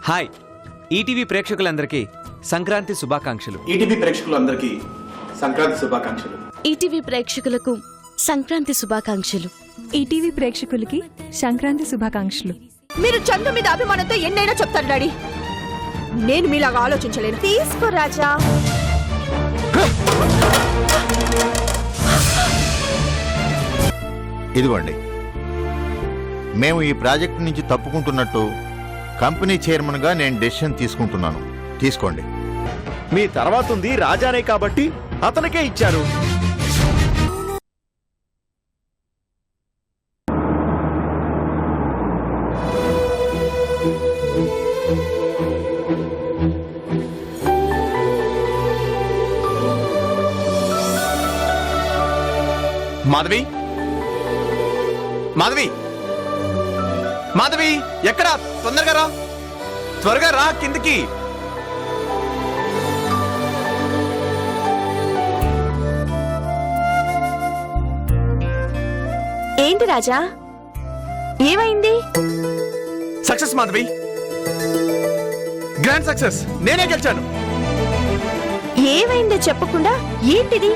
Hi ETV ప్రేక్షకులందరికీ సంక్రాంతి శుభాకాంక్షలు. ETV ప్రేక్షకులందరికీ సంక్రాంతి శుభాకాంక్షలు. ఈటీవీ ప్రేక్షకులకు సంక్రాంతి శుభాకాంక్షలు. ఈటీవీ ప్రేక్షకులకి సంక్రాంతి శుభాకాంక్షలు. మీరు చందు మీద అభిమానంతో ఎన్నైనా చెప్తారు డాడీ. నేను మీలాగా ఆలోచించలేను. తీసుకో రాజా. ఇదిగోండి, మేము ఈ ప్రాజెక్టు నుంచి తప్పుకుంటున్నట్టు కంపెనీ చైర్మన్గా నేను డెసిషన్ తీసుకుంటున్నాను. తీసుకోండి. మీ తర్వాత ఉంది రాజానే కాబట్టి అతనికే ఇచ్చారు. మాధవి, మాధవి, మాధవి, ఎక్కడా? తొందరగా రా, త్వరగా రా కిందికి. ఏంటి రాజా, ఏమైంది? Success Madhavi, grand success. నేనే గెలిచాను. ఏమైందో చెప్పకుండా ఏంటిది?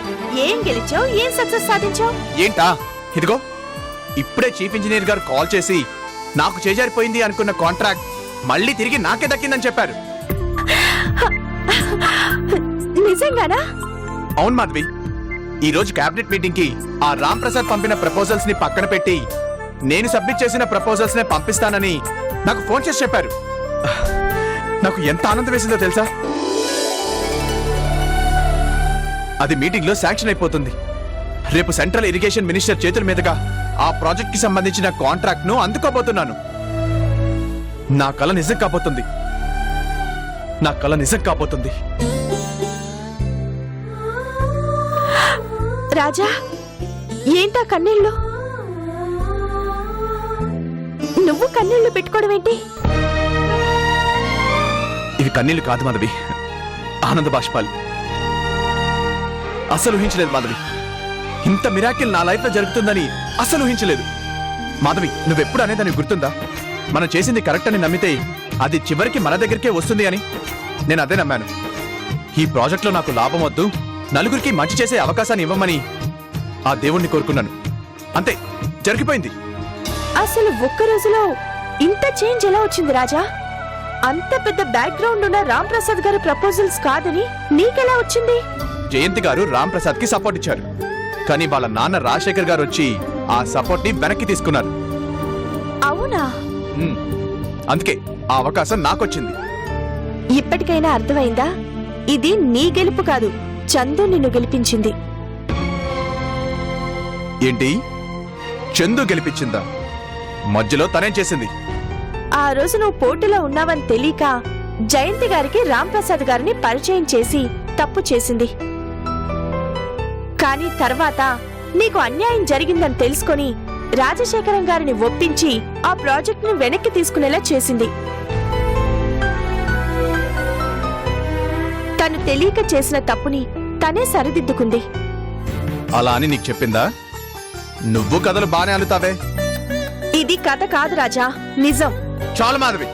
ఏం గెలిచావు? ఏం సక్సెస్ సాధించావు? ఏంటా? ఇదిగో ఇప్పుడే చీఫ్ ఇంజనీర్ గారు కాల్ చేసి నాకు చేజారిపోయింది అనుకున్న కాంట్రాక్ట్ మళ్ళీ తిరిగి నాకే దక్కిందని చెప్పారు. నిజంగానా? అవును మాధవి, ఈ రోజు క్యాబినెట్ మీటింగ్ కి ఆ రామ్ ప్రసాద్ పంపిన ప్రపోజల్స్ ని పక్కన పెట్టి నేను సబ్మిట్ చేసిన ప్రపోజల్స్ నే పంపిస్తానని నాకు ఫోన్ చేసి చెప్పారు. నాకు ఎంత ఆనందం వేసిందో తెలుసా? అది మీటింగ్ లో శాంక్షన్ అయిపోతుంది. రేపు సెంట్రల్ ఇరిగేషన్ మినిస్టర్ చేతుల మీదుగా ఆ ప్రాజెక్ట్ కి సంబంధించిన కాంట్రాక్ట్ ను అందుకోబోతున్నాను. నా కల నిజం కాబోతుంది. నా కల నిజం కాబోతుంది. రాజా, ఏంటా కన్నీళ్ళు? నువ్వు కన్నీళ్లు పెట్టుకోవడం ఏంటి? ఇవి కన్నీళ్లు కాదు మాధవి, ఆనంద బాష్పాలు. అసలు ఊహించలేదు మాధవి, ఇంత మిరాకిల్ నా లైఫ్ లో జరుగుతుందని అసలు ఊహించలేదు. మాధవి, నువ్వెప్పుడు అనేదాన్ని గుర్తుందా? మనం చేసింది కరెక్ట్ అని నమ్మితే అది చివరికి మన దగ్గరికే వస్తుంది అని. నేను అదే నమ్మాను. ఈ ప్రాజెక్ట్ లో నాకు లాభం వద్దు, నలుగురికి మంచి చేసే అవకాశాన్ని ఇవ్వమని ఆ దేవుణ్ణి కోరుకున్నాను. అంతే, జరిగిపోయింది. అసలు ఒక్క రోజులో ఇంత చేంజ్ ఎలా వచ్చింది రాజా? అంత పెద్ద బ్యాక్గ్రౌండ్ ఉన్న రామ్ ప్రసాద్ గారి ప్రపోజల్స్ కాదని నీకెలా వచ్చింది? జయంతి గారు రామ్ ప్రసాద్ కి సపోర్ట్ ఇచ్చారు, కానీ వాళ్ళ నాన్న రాజశేఖర్ గారు వచ్చి ఆ సపోర్ట్ ని వెనక్కి తీసుకున్నారు. అవునా? అందుకే ఆ అవకాశం నాకొచ్చింది. ఇప్పటికైనా అర్థమైందా? ఇది నీ గెలుపు కాదు, చందు నిన్ను గెలిపించింది. ఏంటి? చందు గెలిపించిందా? మధ్యలో తనేం చేసింది? ఆ రోజు నువ్వు పోటీలో ఉన్నావని తెలియక జయంతి గారికి రామ్ ప్రసాద్ గారిని పరిచయం చేసి తప్పు చేసింది. కానీ తర్వాత నీకు అన్యాయం జరిగిందని తెలుసుకొని రాజశేఖరం గారిని ఒప్పించి ఆ ప్రాజెక్ట్ ను వెనక్కి తీసుకునేలా చేసింది. తను తెలియక చేసిన తప్పుని తనే సరిదిద్దుకుంది. అలా అని నీకు చెప్పిందా? నువ్వు కథలు బానే అలుతావే. ఇది కథ కాదు రాజా, నిజం. చాలు మాధవి,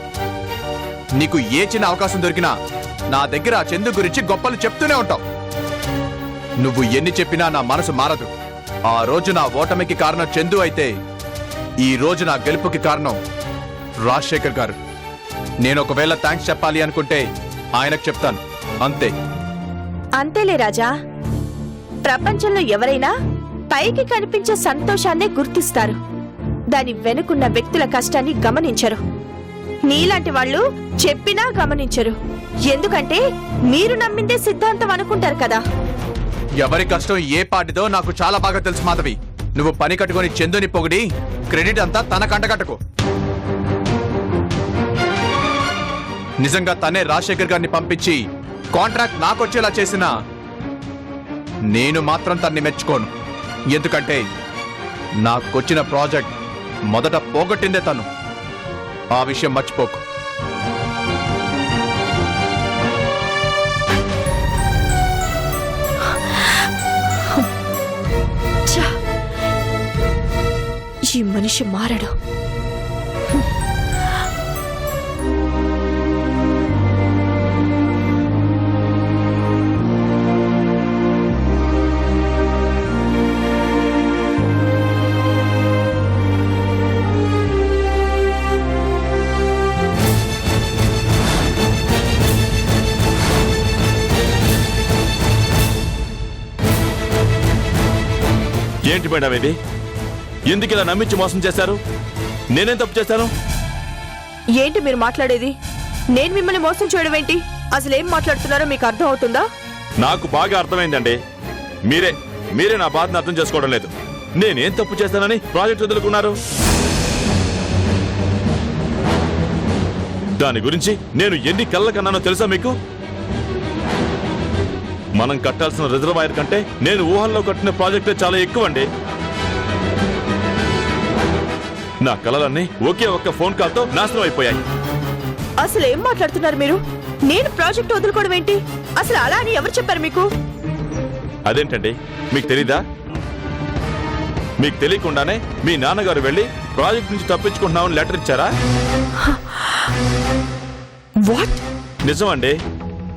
నీకు ఏ చిన్న అవకాశం దొరికినా నా దగ్గర ఆ చందు గురించి గొప్పలు చెప్తూనే ఉంటావు. నువ్వు ఎన్ని చెప్పినా నా మనసు మారదు. ఆ రోజు నా ఓటమికి కారణం చందు అయితే ఈ రోజు నా గెలుపుకి కారణం రాజశేఖర్ గారు. నేను ఒకవేళ థ్యాంక్స్ చెప్పాలి అనుకుంటే ఆయనకు చెప్తాను, అంతే. అంతేలే రాజా, ప్రపంచంలో ఎవరైనా పైకి కనిపించే సంతోషాన్నే గుర్తిస్తారు, దాని వెనుకున్న వ్యక్తుల కష్టాన్ని గమనించరు. నీలాంటి వాళ్ళు చెప్పినా గమనించరు, ఎందుకంటే మీరు నమ్మిందే సిద్ధాంతం అనుకుంటారు కదా. ఎవరి కష్టం ఏ పాటిదో నాకు చాలా బాగా తెలుసు మాధవి. నువ్వు పని కట్టుకొని చందుని పొగిడి క్రెడిట్ అంతా తన కంటకట్టకు. నిజంగా తనే రాజశేఖర్ గారిని పంపించి కాంట్రాక్ట్ నాకొచ్చేలా చేసినా నేను మాత్రం తన్ని మెచ్చుకోను. ఎందుకంటే నాకొచ్చిన ప్రాజెక్ట్ మొదట పోగొట్టిందే తను. ఆ విషయం మర్చిపోకు. ఈ మనిషి మారడు. ఏంటి మేడం ఇది? ఎందుకు ఇలా నమ్మించి మోసం చేశారు? నేనేం తప్పు చేశాను? ఏంటి మీరు మాట్లాడేది? నేను మిమ్మల్ని మోసం చేయడం ఏంటి? అసలు ఏం మాట్లాడుతున్నారో మీకు అర్థం అవుతుందా? నాకు బాగా అర్థమైందండి. మీరే నా బాధను అర్థం చేసుకోవడం లేదు. నేనేం తప్పు చేశానని ప్రాజెక్ట్ వదులుకున్నారు? దాని గురించి నేను ఎన్ని కళ్ళ కన్నానో తెలుసా మీకు? మనం కట్టాల్సిన రిజర్వాయర్ కంటే నేను ఊహల్లో కట్టిన ప్రాజెక్టే చాలా ఎక్కువ అండి. నా కలలన్నీ ఒకే ఒక్క ఫోన్ కాల్తో నాశనం అయిపోయాయి. అసలు ఏం మాట్లాడుతున్నారు మీరు? నేను ప్రాజెక్ట్ వదులుకోవడం ఏంటి? అసలు అలా అని ఎవరు చెప్పారు మీకు? అదేంటండి, మీకు తెలీదా? మీకు తెలియకుండానే మీ నాన్నగారు వెళ్ళి ప్రాజెక్ట్ నుంచి తప్పించుకుంటున్నామని లెటర్ ఇచ్చారా? వాట్? నిజమండి,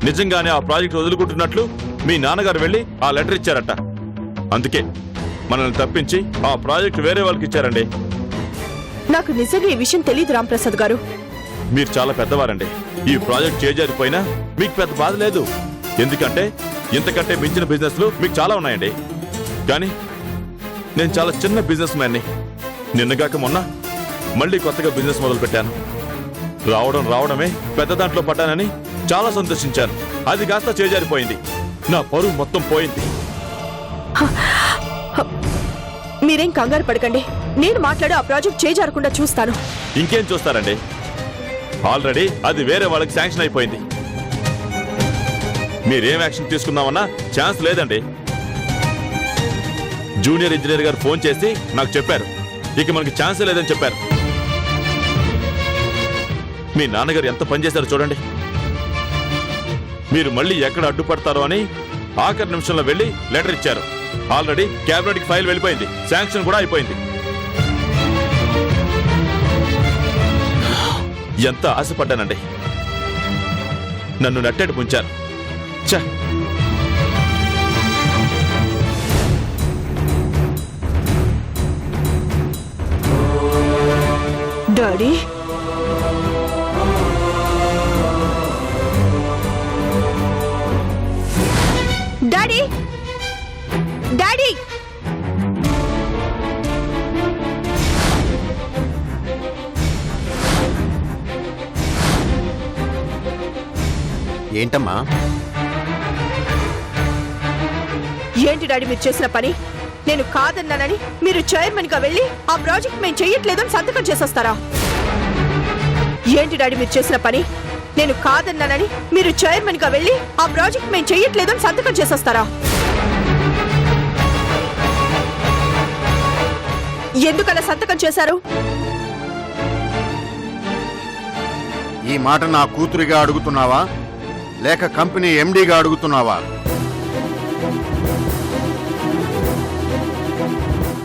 నిజంగానే ఆ ప్రాజెక్ట్ వదులుకుంటున్నట్లు మీ నాన్నగారు వెళ్ళి ఆ లెటర్ ఇచ్చారట. అందుకే మనల్ని తప్పించి ఆ ప్రాజెక్ట్ వేరే వాళ్ళకి ఇచ్చారండి. నాకు నిజంగా ఈ విషయం తెలియదు రాంప్రసాద్ గారు. మీరు చాలా పెద్దవారండి. ఈ ప్రాజెక్ట్ చేజారిపోయినా మీకు పెద్ద బాధ లేదు. ఎందుకంటే ఇంతకంటే మించిన బిజినెస్లు మీకు చాలా ఉన్నాయండి. కానీ నేను చాలా చిన్న బిజినెస్ మ్యాన్ని. నిన్నగాక మొన్న మళ్ళీ కొత్తగా బిజినెస్ మొదలు పెట్టాను. రావడమే పెద్ద దాంట్లో పడ్డానని చాలా సంతోషించాను. అది కాస్త చేజారిపోయింది. నా పరువు మొత్తం పోయింది. మీరేం కంగారు పడకండి. నేను మాట్లాడి ఆ ప్రాజెక్ట్ చేజారకుండా చూస్తాను. ఇంకేం చూస్తారండి? ఆల్రెడీ అది వేరే వాళ్ళకి శాంక్షన్ అయిపోయింది. మీరేం యాక్షన్ తీసుకుందామన్నా ఛాన్స్ లేదండి. జూనియర్ ఇంజనీర్ గారు ఫోన్ చేసి నాకు చెప్పారు, ఇక మనకి ఛాన్సే లేదని చెప్పారు. మీ నాన్నగారు ఎంత పనిచేశారో చూడండి. మీరు మళ్ళీ ఎక్కడ అడ్డుపడతారో అని ఆఖరి నిమిషంలో వెళ్ళి లెటర్ ఇచ్చారు. ఆల్రెడీ క్యాబినెట్కి ఫైల్ వెళ్ళిపోయింది, శాంక్షన్ కూడా అయిపోయింది. ఎంత ఆశపడ్డానండి. నన్ను నట్టేటు ముంచారు. ఛ! Daddy, daddy, daddy! ఏంటమ్మా? ఏంటి డాడీ మీరు చేసిన పని? నేను కాదన్నానని మీరు చైర్మన్ గా వెళ్ళి ఆ ప్రాజెక్ట్ మేము చెయ్యట్లేదని సంతకం చేసేస్తారా? ఏంటి డాడీ మీరు చేసిన పని? నేను కాదన్నానని మీరు చైర్మన్ గా వెళ్ళి ఆ ప్రాజెక్ట్ మేము చెయ్యట్లేదని సంతకం చేసేస్తారా? ఎందుకలా సంతకం చేశారు? ఈ మాట నా కూతురిగా అడుగుతున్నావా లేక కంపెనీ ఎండీగా అడుగుతున్నావా?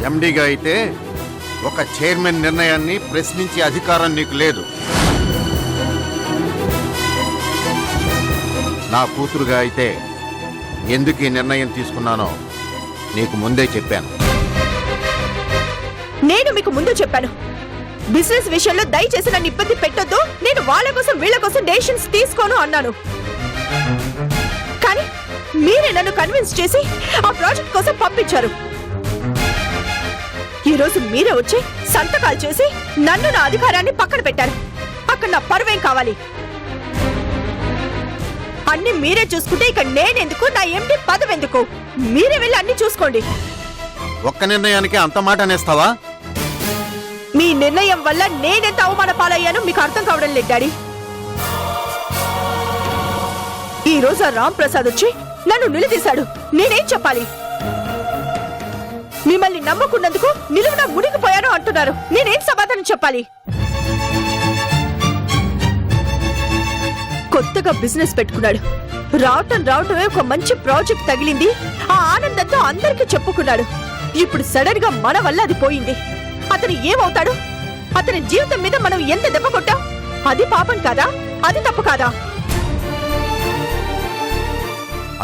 ఎండీగా అయితే ఒక చైర్మన్ నిర్ణయాన్ని ప్రశ్నించే అధికారం నీకు లేదు. నా కూతురుగా అయితే ఎందుకు ఈ నిర్ణయం తీసుకున్నానో నీకు ముందే చెప్పాను. నేను మీకు ముందు చెప్పాను, బిజినెస్ విషయంలో దయచేసి నన్ను ఇబ్బంది పెట్టొద్దు, నేను వాళ్ళ కోసం వీళ్ళ కోసం డెసిషన్స్ తీసుకోను అన్నాను. కానీ మీరే నన్ను కన్విన్స్ చేసి ఆ ప్రాజెక్ట్ కోసం పంపించారు. ఈ రోజు మీరే వచ్చి సంతకాలు చేసి నన్ను నా అధికారాన్ని పక్కన పెట్టారు. అక్కడ నా పరువేం కావాలి? అన్ని మీరే చూసుకుంటే ఇక నేనెందుకు, నా ఎండి పదవెందుకు? మీరే వెళ్ళి అన్ని చూసుకోండి. ఒక్క నిర్ణయానికి అంత మాట అనేస్తావా? మీ నిర్ణయం వల్ల నేనెంత అవమాన పాలయ్యానో మీకు అర్థం కావడం లేదు డాడీ. ఈ రోజు ఆ రామ్ ప్రసాద్ వచ్చి నన్ను నిలదీశాడు. నేనేం చెప్పాలి? మిమ్మల్ని నమ్ముకున్నందుకు నిలువున మునిగిపోయాను అంటున్నారు. నేనేం సమాధానం చెప్పాలి? కొత్తగా బిజినెస్ పెట్టుకున్నాడు. రావటమే ఒక మంచి ప్రాజెక్ట్ తగిలింది. ఆ ఆనందంతో అందరికీ చెప్పుకున్నాడు. ఇప్పుడు సడన్ గా మన వల్ల అది పోయింది. అతను ఏమవుతాడు? అతని జీవితం మీద మనం ఎంత దెబ్బ కొట్టాం? అది పాపం కాదా? అది తప్పు కాదా?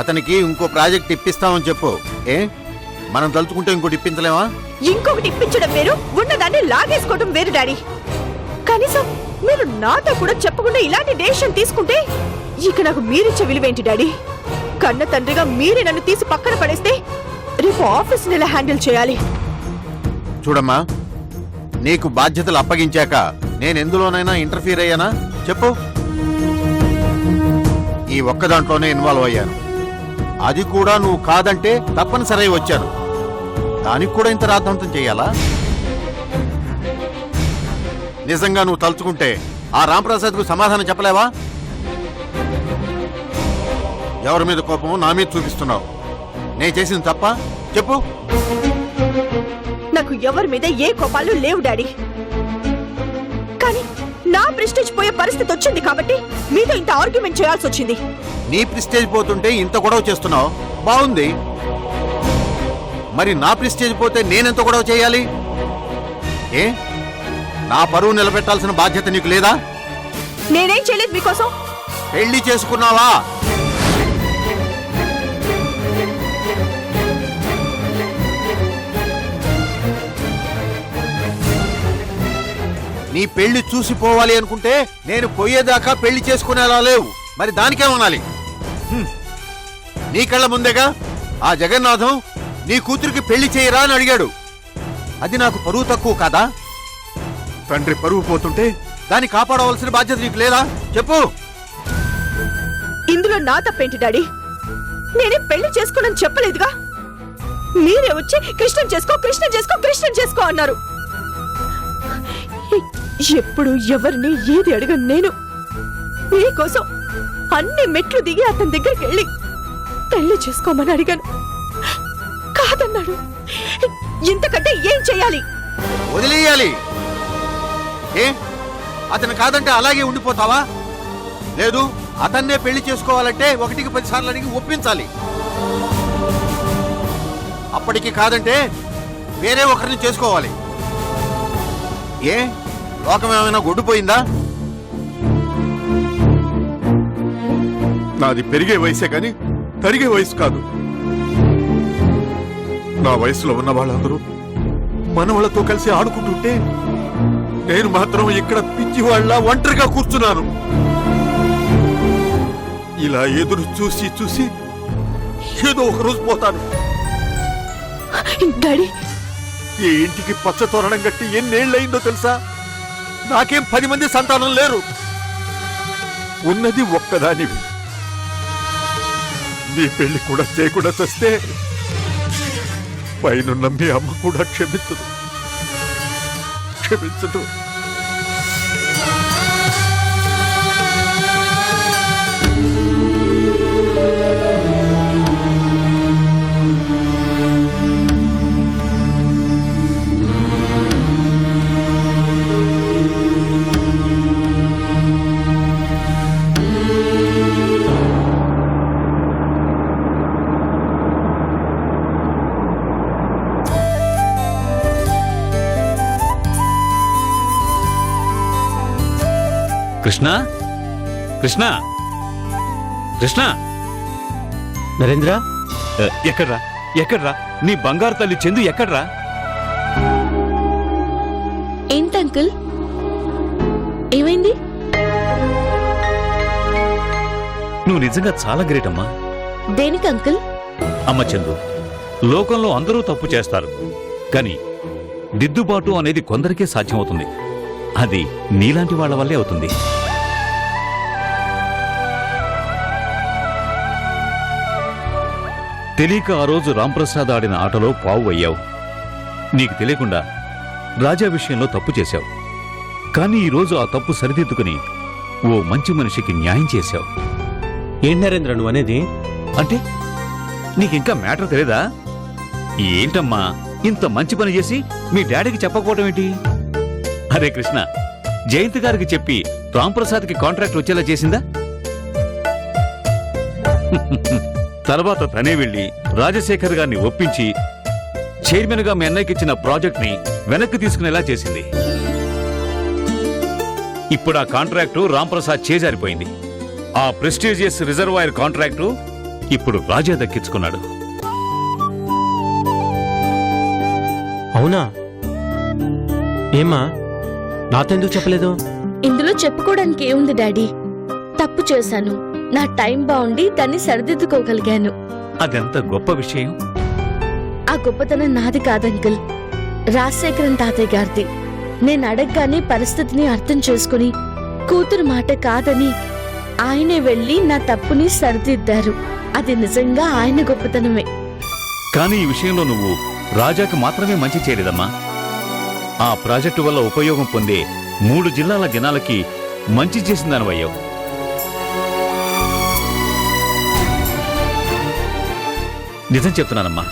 అతనికి ఇంకో ప్రాజెక్ట్ ఇప్పిస్తామని చెప్పు. మనం తలుచుకుంటే ఇంకోటి ఇప్పించలేమా? ఇంకొకటి ఇప్పించడం వేరు, ఉన్నదాన్ని లాగేసుకోవడం వేరు డాడీ. కనీసం మీరు నాతో కూడా చెప్పకుండా ఇలాంటి డెసిషన్ తీసుకుంటే ఇక నాకు మీరిచ్చే విలువేంటి డాడీ? కన్న తండ్రిగా మీరే నన్ను తీసి పక్కన పడేస్తే రేపు ఆఫీస్ని ఎలా హ్యాండిల్ చేయాలి? చూడమ్మా, నీకు బాధ్యతలు అప్పగించాక నేను ఎందులోనైనా ఇంటర్ఫీర్ అయ్యానా చెప్పు? ఈ ఒక్క దాంట్లోనే ఇన్వాల్వ్ అయ్యాను. అది కూడా నువ్వు కాదంటే తప్పనిసరి వచ్చాను. దానికి కూడా ఇంత రాద్ధాంతం చెయ్యాలా? నిజంగా నువ్వు తలుచుకుంటే ఆ రాంప్రసాద్కు సమాధానం చెప్పలేవా? ఎవరి మీద కోపం నా మీద చూపిస్తున్నావు? నేను చేసింది తప్ప చెప్పు. నాకు ఎవరి మీద ఏ కోపాలు లేవు డాడీ. కానీ నా ప్రెస్టేజ్ పోయే పరిస్థితి వచ్చింది కాబట్టి మీతో ఇంత ఆర్గ్యుమెంట్ చేయాల్సి వచ్చింది. నీ ప్రెస్టేజ్ పోతుంటే ఇంత గొడవ చేస్తున్నావు, బాగుంది. మరి నా ప్రెస్టేజ్ పోతే నేనెంత గొడవ చేయాలి? ఏ, నా పరువు నిలబెట్టాల్సిన బాధ్యత నీకు లేదా? నేనేం చేయలేదు మీకోసం. పెళ్లి చేసుకున్నావా? నీ పెళ్లి చూసిపోవాలి అనుకుంటే నేను పోయేదాకా పెళ్లి చేసుకునేలా లేవు. మరి దానికేమనాలి? నీ కళ్ళ ముందేగా ఆ జగన్నాథం నీ కూతురికి పెళ్లి చేయరా అని అడిగాడు. అది నాకు పరువు తక్కువ కాదా? తండ్రి పరువు పోతుంటే దాన్ని కాపాడవలసిన బాధ్యత నీకు లేదా చెప్పు. ఇందులో నా తప్పేంటి డాడీ? నేనే పెళ్లి చేసుకోనని చెప్పలేదుగా. మీరే వచ్చి కృష్ణం చేసుకో కృష్ణం చేసుకో కృష్ణం చేసుకో అన్నారు. ఎప్పుడు ఎవరిని ఏది అడగను నేను. మీకోసం అన్ని మెట్లు దిగి అతని దగ్గరికి వెళ్ళి పెళ్లి చేసుకోమని అడిగాను. కాదన్నాడు. ఇంతకంటే ఏం చెయ్యాలి? వదిలేయాలి. ఏ, అతను కాదంటే అలాగే ఉండిపోతావా? లేదు, అతన్నే పెళ్లి చేసుకోవాలంటే 1కి 10 సార్లు అడిగి ఒప్పించాలి. అప్పటికి కాదంటే వేరే ఒకరిని చేసుకోవాలి. ఏ, లోకం ఏమైనా గొడ్డుపోయిందా? నాది పెరిగే వయసే కాని తరిగే వయసు కాదు. నా వయసులో ఉన్న వాళ్ళందరూ మనవాళ్లతో కలిసి ఆడుకుంటుంటే నేను మాత్రం ఇక్కడ పిచ్చి వాళ్ళ ఒంటరిగా కూర్చున్నాను. ఇలా ఎదురు చూసి చూసి ఏదో ఒక రోజు పోతాను. డాడీ, ఈ ఇంటికి పచ్చ తోరణం కట్టి ఎన్నేళ్లయిందో తెలుసా? నాకేం 10 మంది సంతానం లేరు. ఉన్నది ఒక్కదానివి. నీ పెళ్లి కూడా చేయకుండా చస్తే పైనున్న మీ అమ్మ కూడా క్షమించదు. కృష్ణ, కృష్ణ, కృష్ణ. నరేంద్ర, ఎక్కడ్రా ఎక్కడ్రా నీ బంగారు తల్లి చందు ఎక్కడ్రా? ఏంటి అంకుల్, ఏమైంది? నువ్వు నిజంగా చాలా గ్రేట్ అమ్మా. దేనికి అంకుల్? అమ్మ చందు, లోకంలో అందరూ తప్పు చేస్తారు, కానీ దిద్దుబాటు అనేది కొందరికే సాధ్యమవుతుంది. అది నీలాంటి వాళ్ళ వల్లే అవుతుంది. తెలియక ఆ రోజు రాంప్రసాద్ ఆడిన ఆటలో పావు అయ్యావు. నీకు తెలియకుండా రాజా విషయంలో తప్పు చేశావు. కానీ ఈరోజు ఆ తప్పు సరిదిద్దుకుని ఓ మంచి మనిషికి న్యాయం చేశావు. ఏంటి నరేంద్ర నువ్వు అనేది? అంటే నీకింకా మ్యాటర్ తెలీదా? ఏంటమ్మా ఇంత మంచి పని చేసి మీ డాడీకి చెప్పకపోవటం ఏంటి? అరే కృష్ణ, జయంత్ గారికి చెప్పి రాంప్రసాద్కి కాంట్రాక్ట్ వచ్చేలా చేసిందా? తర్వాత తనే వెళ్లి రాజశేఖర్ గారిని ఒప్పించి చైర్మన్ గా మీ అన్నయ్యకి ఇచ్చిన ప్రాజెక్ట్ ని వెనక్కి తీసుకునేలా చేసింది. ఇప్పుడు ఆ కాంట్రాక్టు రాంప్రసాద్ చేజారిపోయింది. ఆ ప్రెస్టీజియస్ రిజర్వాయర్ కాంట్రాక్టు ఇప్పుడు రాజా దక్కించుకున్నాడు. అవునా? ఏమ్మా, నాతో ఎందుకు చెప్పలేదు? ఇందులో చెప్పుకోవడానికి ఏముంది డాడీ? తప్పు చేశాను, నా టైం బాగుండి దాన్ని సరిదిద్దుకోగలిగాను. అదెంత గొప్ప విషయం. ఆ గొప్పతనం నాది కాదంకుల్, రాజశేఖరన్ తాతయ్య గారిది. నేను అడగగానే పరిస్థితిని అర్థం చేసుకుని కూతురు మాట కాదని ఆయనే వెళ్లి నా తప్పుని సరిదిద్దారు. అది నిజంగా ఆయన గొప్పతనమే. కానీ ఈ విషయంలో నువ్వు రాజాకి మాత్రమే మంచి చేయలేదమ్మా. ఆ ప్రాజెక్టు వల్ల ఉపయోగం పొందే 3 జిల్లాల జనాలకి మంచి చేసిందనివయ్యావు. నిజం చెప్తున్నానమ్మా,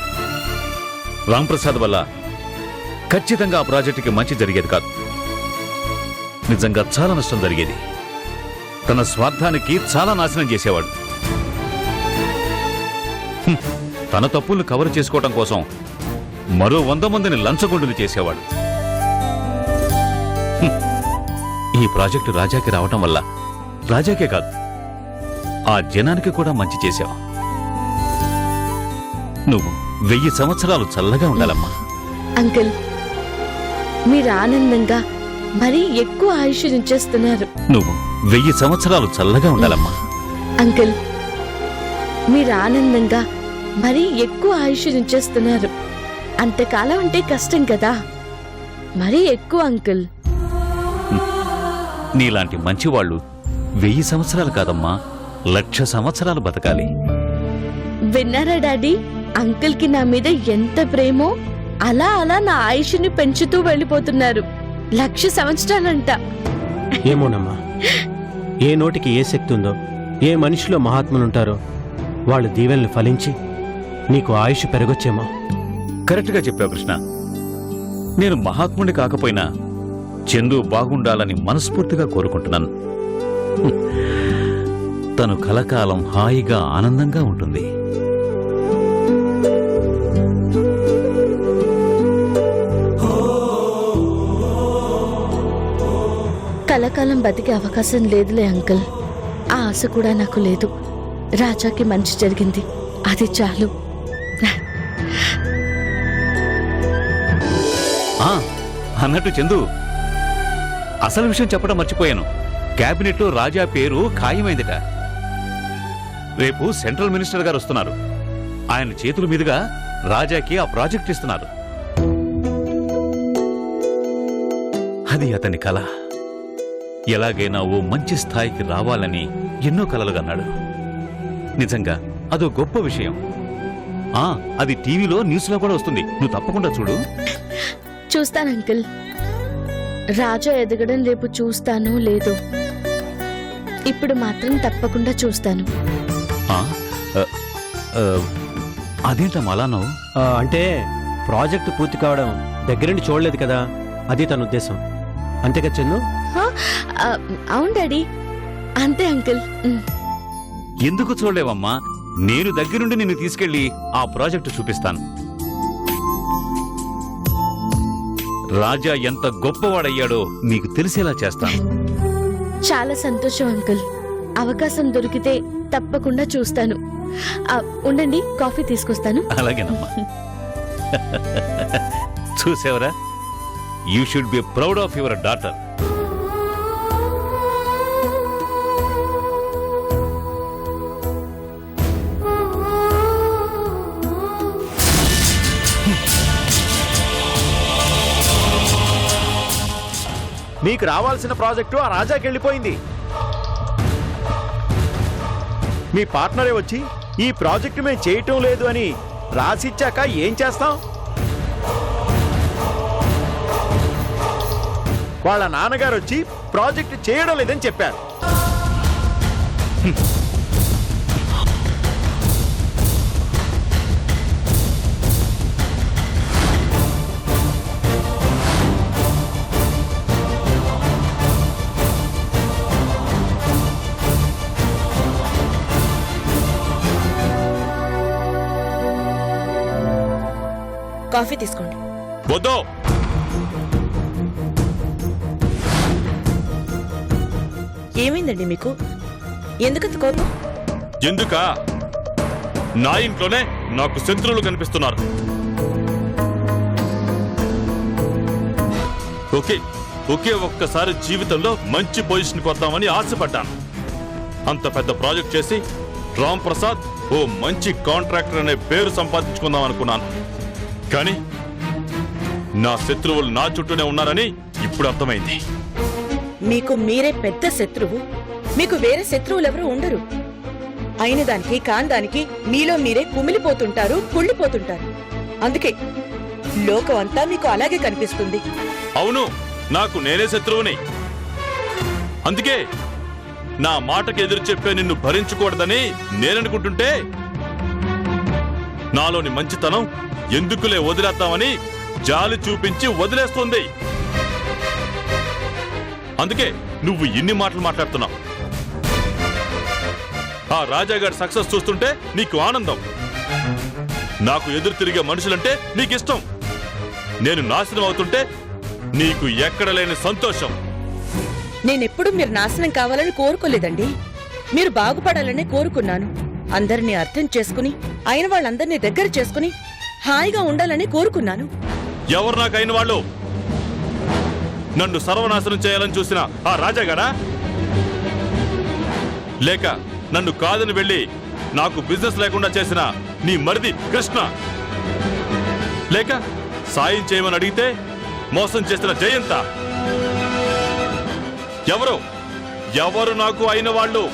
రాంప్రసాద్ వల్ల ఖచ్చితంగా ఆ ప్రాజెక్టుకి మంచి జరిగేది కాదు. నిజంగా చాలా నష్టం జరిగేది. తన స్వార్థానికి చాలా నాశనం చేసేవాడు. తన తప్పుల్ని కవర్ చేసుకోవటం కోసం మరో 100 మందిని లంచగొండులు చేసేవాడు. ఈ ప్రాజెక్టు రాజాకి రావటం వల్ల రాజాకే కాదు, ఆ జనానికి కూడా మంచి చేశావు. నువ్వు 1000 సంవత్సరాలు చల్లగా ఉండాలమ్మా. అంకుల్, మీరు ఆనందంగా మరీ ఎక్కువ ఆయుష్నిచ్చేస్తున్నారు. నువ్వు 1000 సంవత్సరాలు చల్లగా ఉండాలమ్మా. అంకుల్, మీరు ఆనందంగా మరీ ఎక్కువ ఆయుష్నిచ్చేస్తున్నారు. అంతకాలం అంటే కష్టం కదా, మరీ ఎక్కువ అంకుల్. నీలాంటి మంచివాళ్లు 1000 సంవత్సరాలు కాదమ్మా, 1,00,000 సంవత్సరాలు బతకాలి. విన్నారా డాడీ, అంకుల్ కి నా మీద ఎంత ప్రేమో అలా అలా నా ఆయుష్ని పెంచుతూ వెళ్ళిపోతున్నారు. 1,00,000 సంవత్సరాలంట. ఏమోనమ్మా, ఏ నోటికి ఏ శక్తి ఉందో, ఏ మనిషిలో మహాత్ములుంటారో వాళ్ళ దీవెనలు ఫలించి నీకు ఆయుష్ పెరగొచ్చేమో. కరెక్ట్గా చెప్పావు కృష్ణ. నేను మహాత్ముడి కాకపోయినా చందు బాగుండాలని మనస్ఫూర్తిగా కోరుకుంటున్నాను. తను కలకాలం హాయిగా ఆనందంగా ఉంటుంది. కలకాలం బతికే అవకాశం లేదులే అంకుల్. ఆ ఆశ కూడా నాకు లేదు. రాజాకి మంచి జరిగింది, అది చాలు. అన్నట్టు చందు, అసలు విషయం చెప్పడం మర్చిపోయాను. క్యాబినెట్లో రాజా పేరు ఖాయమైందిట. రేపు సెంట్రల్ మినిస్టర్ గారు వస్తున్నారు. ఆయన చేతుల మీదుగా రాజాకి ఆ ప్రాజెక్ట్ ఇస్తున్నారు. అది అతని కల. ఎలాగైనా ఓ మంచి స్థాయికి రావాలని ఎన్నో కలలుగన్నాడు. నిజంగా అదో గొప్ప విషయం. అది టీవీలో న్యూస్లో కూడా వస్తుంది. నువ్వు తప్పకుండా చూడు. చూస్తాను అంకుల్. రాజా ఎదగడం రేపు చూస్తానో లేదో, ఇప్పుడు మాత్రం తప్పకుండా చూస్తాను. అదేంటమ్మా అలానో? అంటే ప్రాజెక్టు పూర్తి కావడం దగ్గరుండి చూడలేదు కదా, అది తన ఉద్దేశం. అంతే కదా చందు? అవును డాడీ, అంతే అంకుల్. ఎందుకు చూడలేవమ్మా? నేను దగ్గరుండి నిన్ను తీసుకెళ్లి ఆ ప్రాజెక్టు చూపిస్తాను. రాజా ఎంత గొప్పవాడయ్యాడో నీకు తెలిసేలా చేస్తాను. చాలా సంతోషం అంకుల్. అవకాశం దొరికితే తప్పకుండా చూస్తాను. ఉండండి, కాఫీ తీసుకొస్తాను. అలాగేనమ్మా. చూసేవరా, you should be proud of your daughter. మీకు రావాల్సిన ప్రాజెక్టు ఆ రాజాకి వెళ్ళిపోయింది. మీ పార్ట్నరే వచ్చి ఈ ప్రాజెక్టు మేము చేయటం లేదు అని రాసిచ్చాక ఏం చేస్తాం? వాళ్ళ నాన్నగారు వచ్చి ప్రాజెక్టు చేయడం లేదని చెప్పారు. కాఫీ తీసుకోండి. వద్దు. ఏమైందండి మీకు? ఎందుకంత కోపం? ఎందుకా? నా ఇంట్లోనే నాకు శత్రువులు కనిపిస్తున్నారు. ఒకే ఒక్కసారి జీవితంలో మంచి పొజిషన్కి వద్దామని ఆశపడ్డాను. అంత పెద్ద ప్రాజెక్ట్ చేసి రామ్ ప్రసాద్ ఓ మంచి కాంట్రాక్టర్ అనే పేరు సంపాదించుకుందాం అనుకున్నాను. కానీ నా శత్రువులు నా చుట్టూనే ఉన్నారని ఇప్పుడు అర్థమైంది. మీకు మీరే పెద్ద శత్రువు. మీకు వేరే శత్రువులెవరూ ఉండరు. అయిన దానికి కాని దానికి మీలో మీరే కుమిలిపోతుంటారు, కుళ్ళిపోతుంటారు. అందుకే లోకం అంతా మీకు అలాగే కనిపిస్తుంది. అవును, నాకు నేనే శత్రువుని. అందుకే నా మాటకు ఎదురు చెప్పే నిన్ను భరించకూడదని నేననుకుంటుంటే నాలోని మంచితనం ఎందుకులే వదిలేద్దామని జాలి చూపించి వదిలేస్తుంది. అందుకే నువ్వు ఇన్ని మాటలు మాట్లాడుతున్నావు. ఆ రాజాగారి సక్సెస్ చూస్తుంటే నీకు ఆనందం, నాకు ఎదురు తిరిగే మనుషులంటే నీకిష్టం. నేను నాశనం అవుతుంటే నీకు ఎక్కడ లేని సంతోషం. నేనెప్పుడు మీరు నాశనం కావాలని కోరుకోలేదండి. మీరు బాగుపడాలనే కోరుకున్నాను. అందరినీ అర్థం చేసుకుని అయిన వాళ్ళందరినీ దగ్గర చేసుకుని హాయిగా ఉండాలని కోరుకున్నాను. ఎవరు నాకైన వాళ్ళు? నన్ను సర్వనాశనం చేయాలని చూసిన ఆ రాజాగాడా? లేక నన్ను కాదని వెళ్ళి నాకు బిజినెస్ లేకుండా చేసిన నీ మరిది కృష్ణ? లేక సాయం చేయమని అడిగితే మోసం చేసిన జయంత? ఎవరు నాకు అయిన వాళ్ళు?